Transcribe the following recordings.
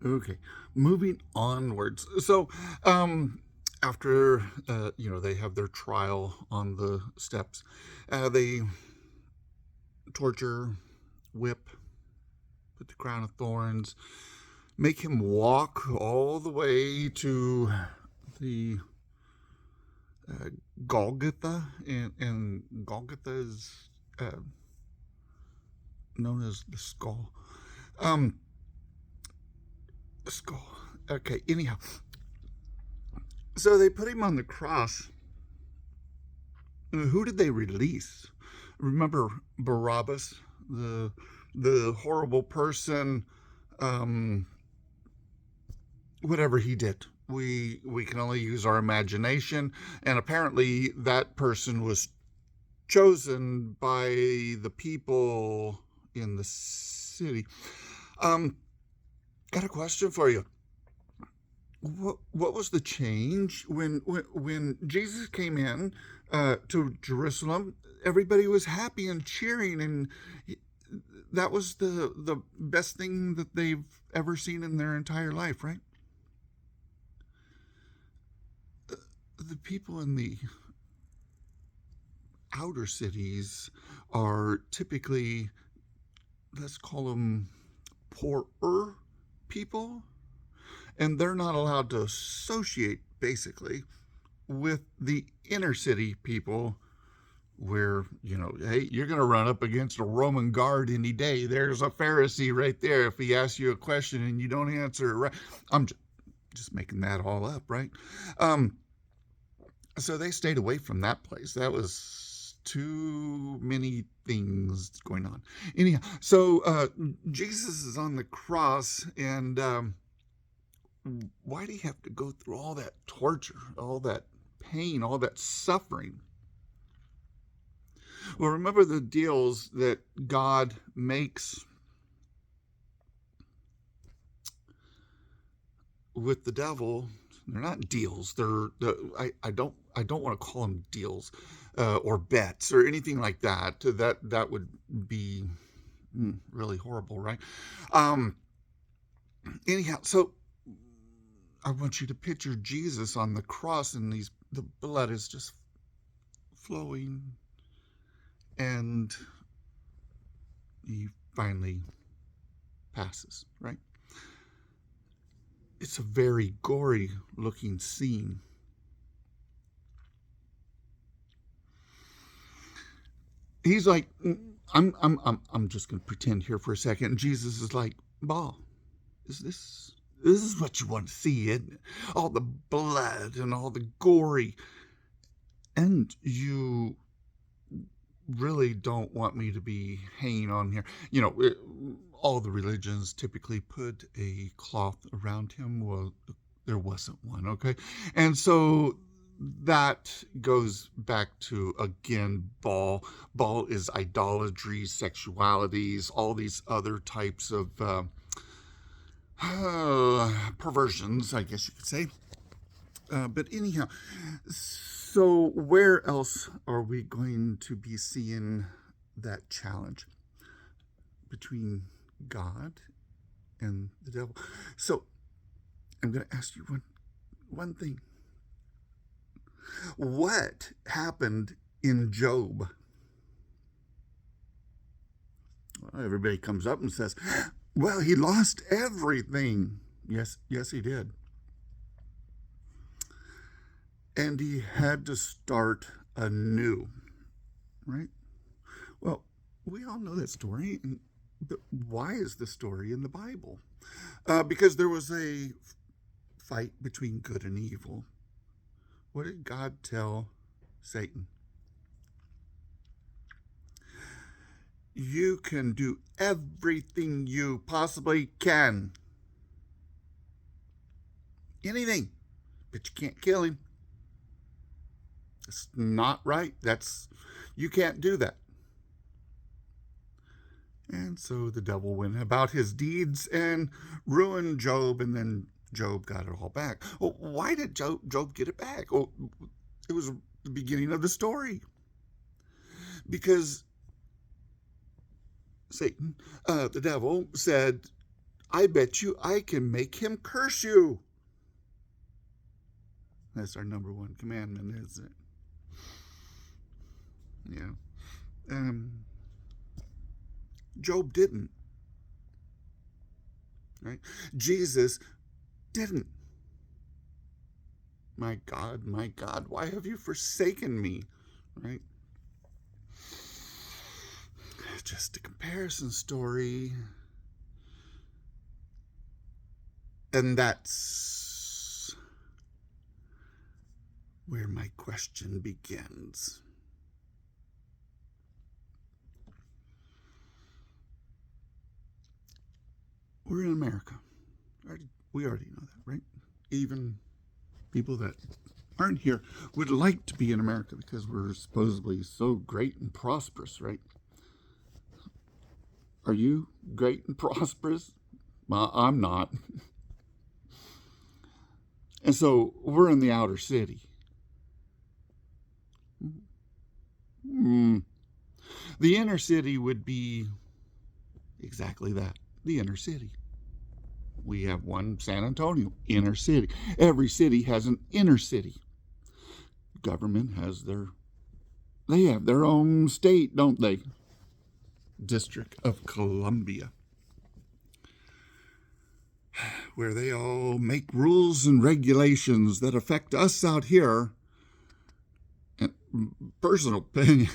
Okay, moving onwards. So, after they have their trial on the steps, they torture, whip, put the crown of thorns, make him walk all the way to the uh, Golgotha, and Golgotha is uh, known as the skull. Um, skull. Okay. Anyhow, so they put him on the cross. Who did they release? Remember Barabbas, the horrible person, um, whatever he did. We can only use our imagination, and apparently that person was chosen by the people in the city. Um, got a question for you. What was the change when Jesus came in to Jerusalem? Everybody was happy and cheering, and that was the best thing that they've ever seen in their entire life, right? The people in the outer cities are typically, let's call them, poorer people, and they're not allowed to associate basically with the inner city people, where, hey, you're going to run up against a Roman guard any day. There's a Pharisee right there. If he asks you a question and you don't answer it right, I'm just making that all up, right? Um, so they stayed away from that place. That was too many things going on. Anyhow, so Jesus is on the cross, and why do you have to go through all that torture, all that pain, all that suffering? Well, remember the deals that God makes with the devil. They're not deals. I don't want to call them deals or bets or anything like that. That would be really horrible, right? Um, anyhow, so I want you to picture Jesus on the cross, and the blood is just flowing, and he finally passes, right? It's a very gory looking scene. He's like, I'm just going to pretend here for a second. Jesus is like, Ball, this is what you want to see, isn't it? All the blood and all the gory, and you really don't want me to be hanging on here. All the religions typically put a cloth around him. Well, there wasn't one, okay? And so that goes back to, again, Baal is idolatry, sexualities, all these other types of perversions, I guess you could say. But anyhow, so where else are we going to be seeing that challenge between God and the devil? So I'm going to ask you one thing. What happened in Job? Well, everybody comes up and says, well, he lost everything. Yes, he did. And he had to start anew, right? Well, we all know that story. But why is the story in the Bible? Because there was a fight between good and evil. What did God tell Satan? You can do everything you possibly can. Anything. But you can't kill him. It's not right. You can't do that. And so the devil went about his deeds and ruined Job, and then Job got it all back. Well, why did Job get it back? Well, it was the beginning of the story. Because Satan, the devil, said, I bet you I can make him curse you. That's our number one commandment, isn't it? Yeah. Job didn't, right? Jesus didn't. My God, why have you forsaken me? Right? Just a comparison story. And that's where my question begins. We're in America. We already know that, right? Even people that aren't here would like to be in America because we're supposedly so great and prosperous, right? Are you great and prosperous? I'm not. And so we're in the outer city. The inner city would be exactly that, the inner city. We have one San Antonio, inner city. Every city has an inner city. Government has they have their own state, don't they? District of Columbia, where they all make rules and regulations that affect us out here. And personal opinion,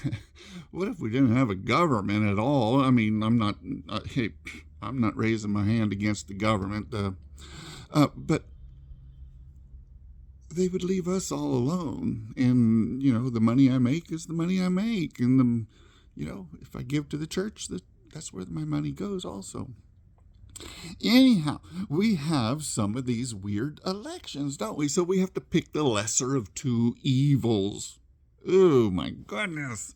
what if we didn't have a government at all? I mean, I'm not raising my hand against the government, but they would leave us all alone. And, the money I make is the money I make. And, if I give to the church, that's where my money goes also. Anyhow, we have some of these weird elections, don't we? So we have to pick the lesser of two evils. Oh, my goodness.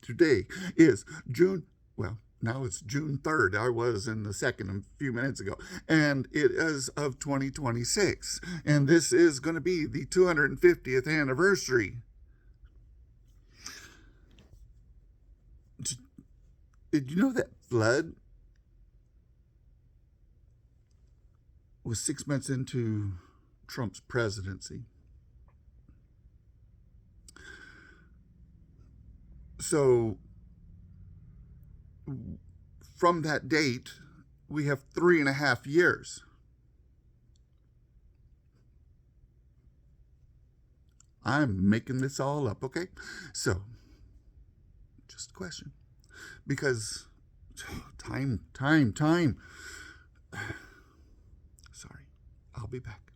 Today is now it's June 3rd. I was in the second a few minutes ago. And it is of 2026. And this is going to be the 250th anniversary. Did you know that flood was 6 months into Trump's presidency? So from that date, we have 3.5 years. I'm making this all up, okay? So, just a question. Because time. Sorry, I'll be back.